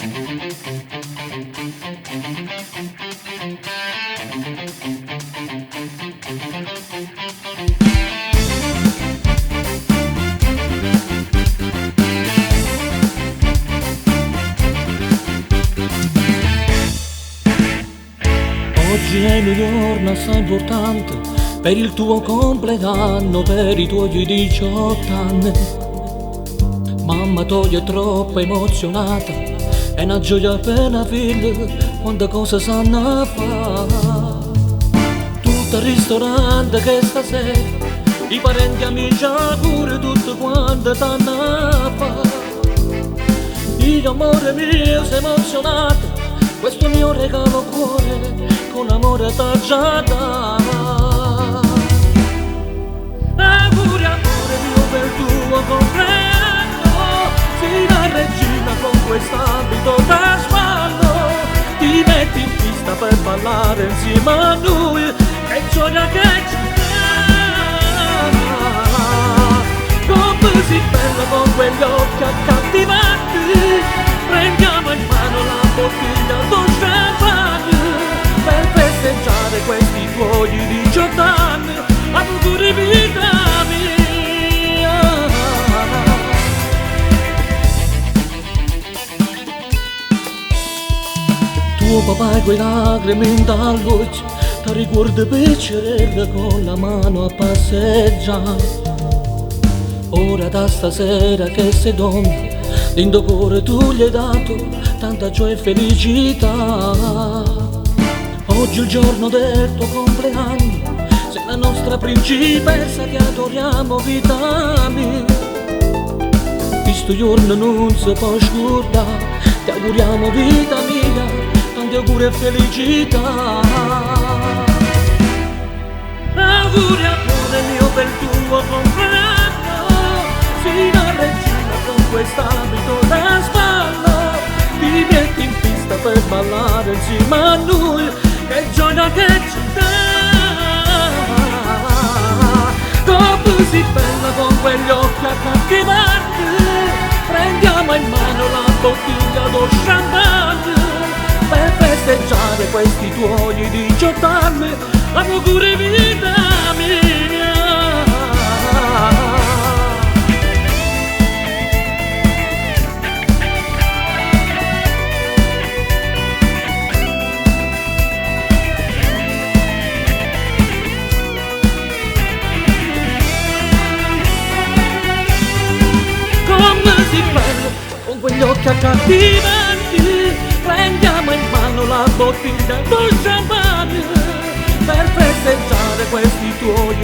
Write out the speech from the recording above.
Oggi è un giorno assai importante per il tuo compleanno, per i tuoi 18 anni. Mamma tua è troppo emozionata, è una gioia per la figlia, quante cose sanno fare. Tutto il ristorante che stasera, i parenti amici pure tutto quanto stanno a fare. Io amore mio sei emozionato, questo mio regalo cuore con amore t'ha già dato. Auguri amore mio per il tuo compleanno, sei la regina con quest'abito da sballo, ti metti in pista per ballare insieme a noi, che gioia che ci dà. Così bella con quegli occhi accattivanti, prendiamo in mano la bottiglia d'o champagne per festeggiare questi tuoi 18 anni. Auguri vita mia. Tuo papà e quei lacrime in dall'occhio ti ricorda piacerella con la mano a passeggiare. Ora da stasera che sei donna, dentro cuore tu gli hai dato tanta gioia e felicità. Oggi è il giorno del tuo compleanno, sei la nostra principessa, ti adoriamo vita mia. Questo giorno non si può scordare, ti auguriamo vita mia, tanti auguri e felicità. Auguri amore mio per il tuo compleanno, sei la regina con quest'abito da sballo, ti metti in pista per ballare insieme a noi, che gioia che ci dà. Così bella con quegli occhi accattivanti, prendiamo in mano la bottiglia d'o champagne per festeggiare questi tuoi 18 anni. Auguri vita mia. Così bello con quegli occhi accattivanti, prendiamo in mano la bottiglia d'o champagne per festeggiare questi tuoi